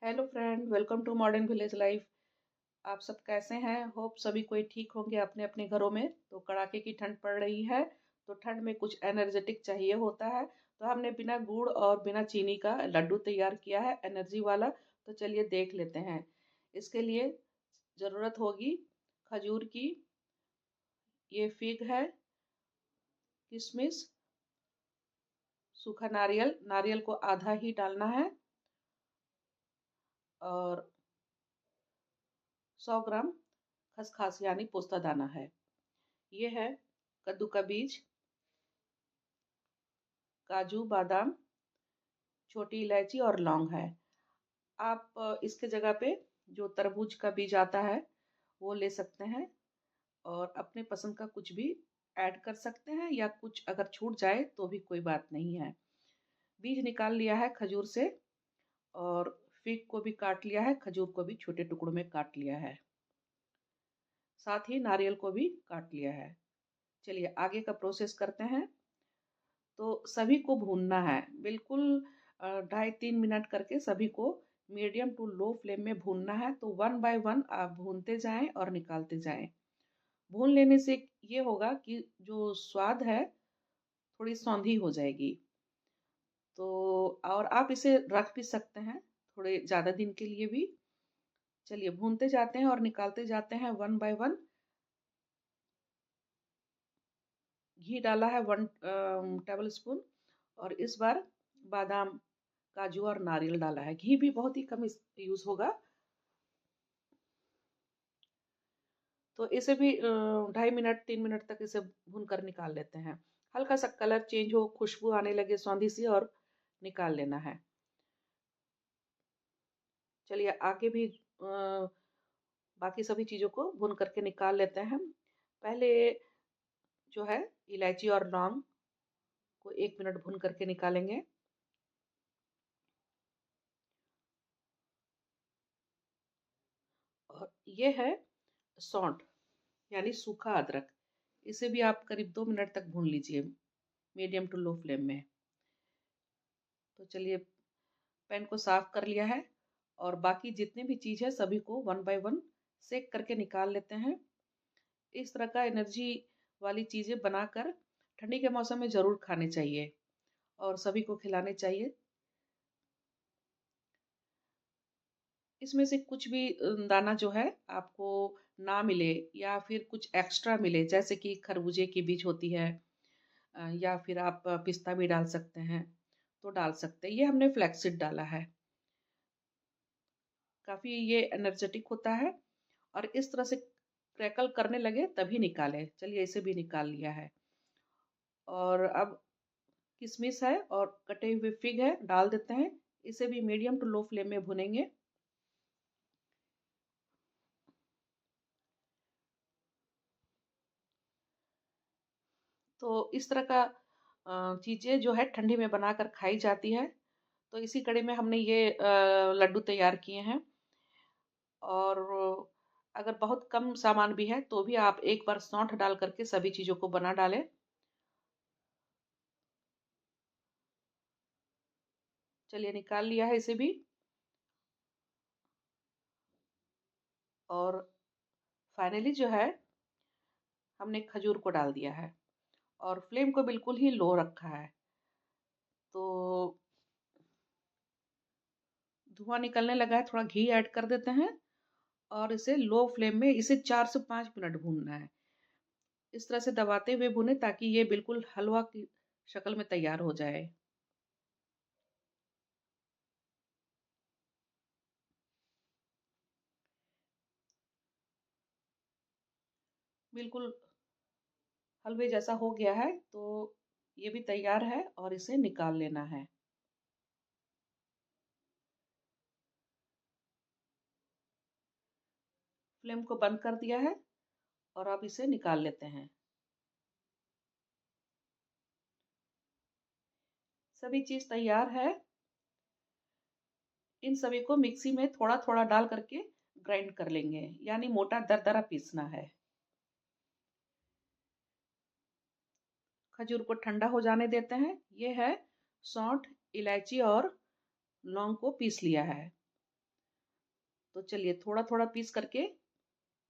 Hello friend, welcome to modern village life. आप सब कैसे हैं? होप सभी कोई ठीक होंगे अपने अपने घरों में। तो कड़ाके की ठंड पड़ रही है, तो ठंड में कुछ एनर्जेटिक चाहिए होता है। तो हमने बिना गुड़ और बिना चीनी का लड्डू तैयार किया है, एनर्जी वाला। तो चलिए देख लेते हैं। इसके लिए ज़रूरत होगी खजूर की, ये फिग है, किशमिश, सूखा नारियल। नारियल को आधा ही डालना है, और 100 ग्राम खसखस यानी पोस्ता दाना है। ये है कद्दू का बीज, काजू बादाम, छोटी इलायची और लौंग है। आप इसके जगह पे जो तरबूज का बीज आता है वो ले सकते हैं, और अपने पसंद का कुछ भी ऐड कर सकते हैं, या कुछ अगर छूट जाए तो भी कोई बात नहीं है। बीज निकाल लिया है खजूर से, और फिग को भी काट लिया है, खजूर को भी छोटे टुकड़ों में काट लिया है, साथ ही नारियल को भी काट लिया है। चलिए आगे का प्रोसेस करते हैं। तो सभी को भूनना है, बिल्कुल 2.5-3 मिनट करके सभी को मीडियम टू लो फ्लेम में भूनना है। तो वन बाय वन आप भूनते जाएं और निकालते जाएं। भून लेने से ये होगा कि जो स्वाद है थोड़ी सौंधी हो जाएगी। तो और आप इसे रख भी सकते हैं थोड़े ज़्यादा दिन के लिए भी। चलिए भूनते जाते हैं और निकालते जाते हैं वन बाय वन। घी डाला है 1 टेबल स्पून, और इस बार बादाम, काजू और नारियल डाला है। घी भी बहुत ही कम यूज होगा। तो इसे भी 2.5-3 मिनट तक इसे भून कर निकाल लेते हैं। हल्का सा कलर चेंज हो, खुशबू आने लगे सौंधी सी, और निकाल लेना है। चलिए आगे भी बाकी सभी चीज़ों को भून करके निकाल लेते हैं। पहले जो है इलायची और लौंग को 1 मिनट भून करके निकालेंगे। और ये है सौंठ यानी सूखा अदरक। इसे भी आप करीब 2 मिनट तक भून लीजिए मीडियम टू लो फ्लेम में। तो चलिए पैन को साफ कर लिया है, और बाकी जितने भी चीज़ है सभी को वन बाय वन सेक करके निकाल लेते हैं। इस तरह का एनर्जी वाली चीज़ें बनाकर ठंडी के मौसम में ज़रूर खाने चाहिए, और सभी को खिलाने चाहिए। इसमें से कुछ भी दाना जो है आपको ना मिले, या फिर कुछ एक्स्ट्रा मिले, जैसे कि खरबूजे की बीज होती है, या फिर आप पिस्ता भी डाल सकते हैं, तो डाल सकते हैं। ये हमने फ्लैक्सीड डाला है। काफ़ी ये एनर्जेटिक होता है। और इस तरह से क्रैकल करने लगे तभी निकालें। चलिए इसे भी निकाल लिया है। और अब किशमिश है और कटे हुए फिग है, डाल देते हैं। इसे भी मीडियम टू लो फ्लेम में भुनेंगे। तो इस तरह का चीज़ें जो है ठंडी में बनाकर खाई जाती है। तो इसी कड़ी में हमने ये लड्डू तैयार किए हैं। और अगर बहुत कम सामान भी है तो भी आप एक बार सौंठ डाल करके सभी चीज़ों को बना डालें। चलिए निकाल लिया है इसे भी। और फाइनली जो है हमने खजूर को डाल दिया है, और फ्लेम को बिल्कुल ही लो रखा है। तो धुआं निकलने लगा है, थोड़ा घी ऐड कर देते हैं, और इसे लो फ्लेम में इसे 4 से 5 मिनट भूनना है। इस तरह से दबाते हुए भूने ताकि ये बिल्कुल हलवा की शक्ल में तैयार हो जाए। बिल्कुल हलवे जैसा हो गया है, तो ये भी तैयार है और इसे निकाल लेना है। फ्लेम को बंद कर दिया है, और अब इसे निकाल लेते हैं। सभी चीज़ तैयार है। इन सभी को मिक्सी में थोड़ा थोड़ा डाल करके ग्राइंड कर लेंगे, यानी मोटा दरदरा पीसना है। खजूर को ठंडा हो जाने देते हैं। ये है सौंठ, इलायची और लौंग को पीस लिया है। तो चलिए थोड़ा थोड़ा पीस करके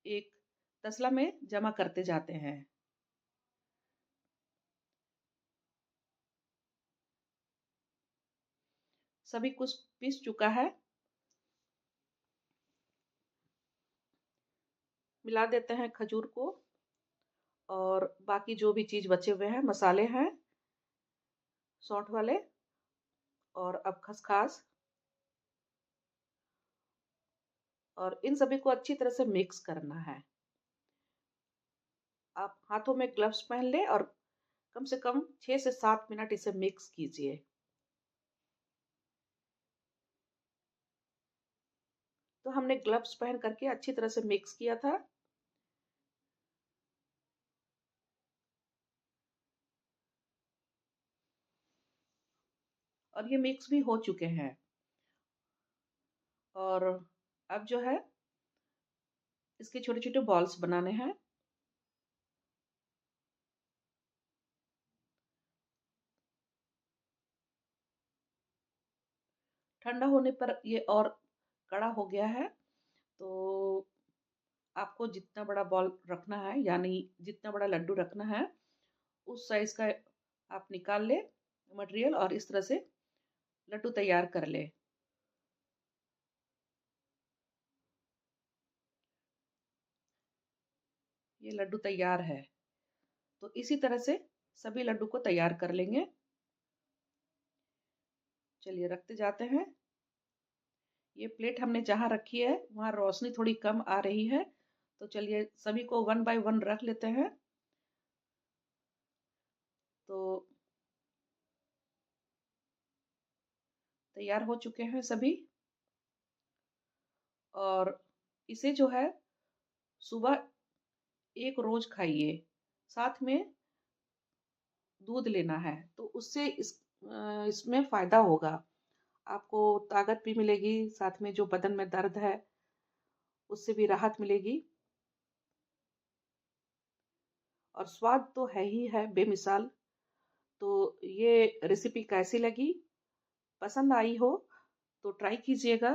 एक तसला में जमा करते जाते हैं। सभी कुछ पीस चुका है। मिला देते हैं खजूर को और बाकी जो भी चीज बचे हुए हैं, मसाले हैं सौंठ वाले, और अब खसखस, और इन सभी को अच्छी तरह से मिक्स करना है। आप हाथों में ग्लव्स पहन ले और कम से कम 6 से 7 मिनट इसे मिक्स कीजिए। तो हमने ग्लव्स पहन करके अच्छी तरह से मिक्स किया था। और ये मिक्स भी हो चुके हैं। और अब जो है इसके छोटे छोटे बॉल्स बनाने हैं। ठंडा होने पर ये और कड़ा हो गया है। तो आपको जितना बड़ा बॉल रखना है, यानी जितना बड़ा लड्डू रखना है, उस साइज का आप निकाल ले मटेरियल और इस तरह से लड्डू तैयार कर ले। ये लड्डू तैयार है। तो इसी तरह से सभी लड्डू को तैयार कर लेंगे। चलिए रखते जाते हैं। ये प्लेट हमने जहाँ रखी है वहाँ रोशनी थोड़ी कम आ रही है, तो चलिए सभी को 1 बाय 1 रख लेते हैं। तो तैयार हो चुके हैं सभी। और इसे जो है सुबह एक रोज खाइए, साथ में दूध लेना है, तो उससे इसमें फायदा होगा। आपको ताकत भी मिलेगी, साथ में जो बदन में दर्द है उससे भी राहत मिलेगी। और स्वाद तो है ही है बेमिसाल। तो ये रेसिपी कैसी लगी, पसंद आई हो तो ट्राई कीजिएगा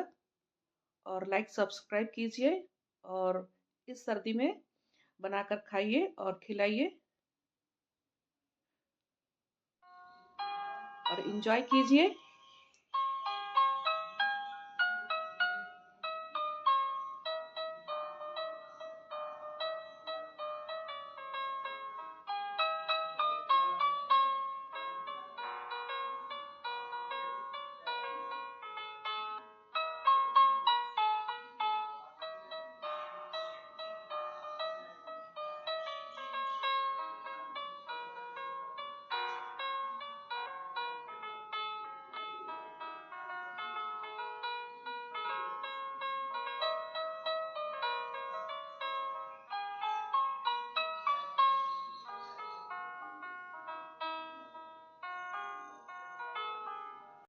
और लाइक सब्सक्राइब कीजिए। और इस सर्दी में बनाकर खाइए और खिलाइए और एंजॉय कीजिए।